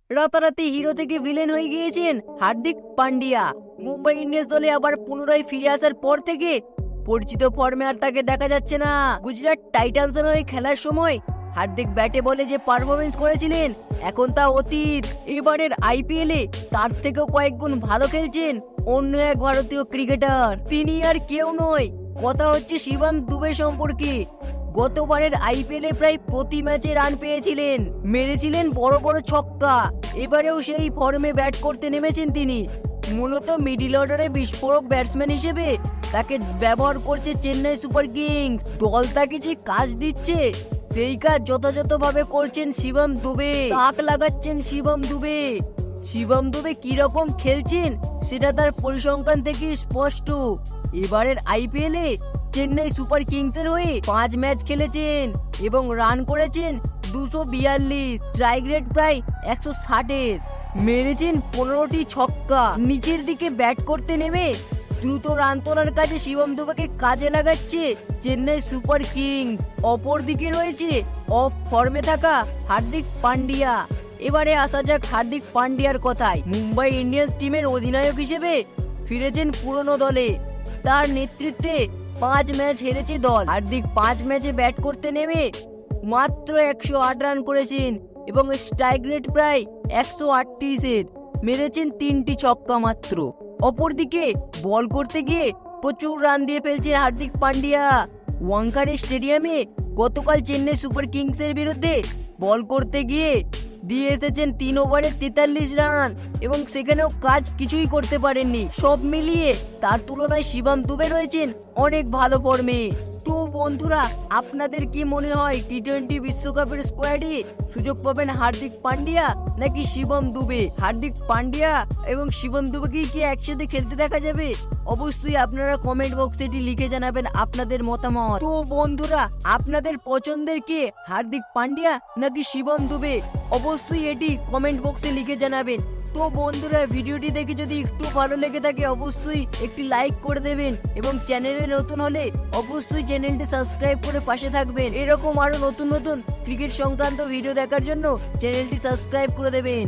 রাতারাতি হিরো থেকে ভিলেন হয়ে গিয়েছেন হার্দিক পান্ডিয়া। মুম্বাই ইন্ডিয়ান্স দলে আবার পুনরায় ফিরে আসার পর থেকে পরিচিত ফর্মে আর তাকে দেখা যাচ্ছে না। গুজরাট টাইটান্সের হয়ে খেলার সময় হার্দিক ব্যাটে বলে যে পারফরমেন্স করেছিলেন এখন তা অতীত। এবারের আইপিএলে তার থেকেও কয়েক গুণ ভালো খেলছেন অন্য এক ভারতীয় ক্রিকেটার। তিনি আর কেউ নয়, কথা হচ্ছে শিবম দুবে সম্পর্কে। গতবারের আইপিএলে প্রায় প্রতি ম্যাচে রান পেয়েছিলেন, মেরেছিলেন বড় বড় ছক্কা। এবারেও সেই ফর্মে ব্যাট করতে নেমেছেন তিনি। মূলত মিডল অর্ডারে বিস্ফোরক ব্যাটসম্যান হিসেবে তাকে ব্যবহার করছে চেন্নাই সুপার কিংস। দল তাকে যে কাজ দিচ্ছে সেই কাজ যথাযথভাবে করছেন শিবম দুবে, তাক লাগাচ্ছেন শিবম দুবে। শিবম দুবে কিরকম খেলছেন সেটা তার পরিসংখ্যান থেকে স্পষ্ট। এবারের আইপিএলে চেন্নাই সুপার কিংসের হয়ে 5 ম্যাচ খেলেছেন এবং রান করেছেন 242, স্ট্রাইক রেট প্রায় 160-এর, মেরেছেন 15টি ছক্কা। নিচের দিকে ব্যাট করতে নেমে দ্রুত রান তোলার কাজে শিবম দুবেকে কাজে লাগাচ্ছে চেন্নাই সুপার কিংস। অপরদিকে রয়েছে অফ ফর্মে থাকা হার্দিক পান্ডিয়া। এবারে আসা যাক হার্দিক পান্ডিয়ার কথায়। মুম্বাই ইন্ডিয়ান্স টিমের অধিনায়ক হিসেবে ফিরেছেন পুরনো দলে। তার নেতৃত্বে 5 ম্যাচ হেরেছে দল। হার্দিক 5 ম্যাচে ব্যাট করতে নেমে মাত্র 108 রান করেছেন এবং স্ট্রাইক রেট প্রায় 138-এর, মেরেছেন 3টি ছক্কা মাত্র। অপরদিকে বল করতে গিয়ে প্রচুর রান দিয়ে ফেলছেন হার্দিক পান্ডিয়া। ওয়াংকারে স্টেডিয়ামে গতকাল চেন্নাই সুপার কিংসের বিরুদ্ধে বল করতে গিয়ে দিয়ে এসেছেন 3 ওভারে 43 রান এবং সেখানেও কাজ কিছুই করতে পারেননি। সব মিলিয়ে তার তুলনায় শিবম দুবে রয়েছেন অনেক ভালো ফর্মে। তো বন্ধুরা, আপনাদের কি মনে হয় টি-20 বিশ্বকাপের স্কোয়াডে সুযোগ পাবেন হার্দিক পান্ডিয়া নাকি শিবম দুবে? হার্দিক পান্ডিয়া এবং শিবম দুবেকে কি একসাথে খেলতে দেখা যাবে? অবশ্যই আপনারা কমেন্ট বক্সে এটি লিখে জানাবেন আপনাদের মতামত। তো বন্ধুরা, আপনাদের পছন্দের কে, হার্দিক পান্ডিয়া নাকি শিবম দুবে? অবশ্যই এটি কমেন্ট বক্সে লিখে জানাবেন। তো বন্ধুরা, ভিডিওটি দেখে যদি একটু ভালো লেগে থাকে অবশ্যই একটি লাইক করে দেবেন এবং চ্যানেলে নতুন হলে অবশ্যই চ্যানেলটি সাবস্ক্রাইব করে পাশে থাকবেন। এরকম আরো নতুন নতুন ক্রিকেট সংক্রান্ত ভিডিও দেখার জন্য চ্যানেলটি সাবস্ক্রাইব করে দেবেন।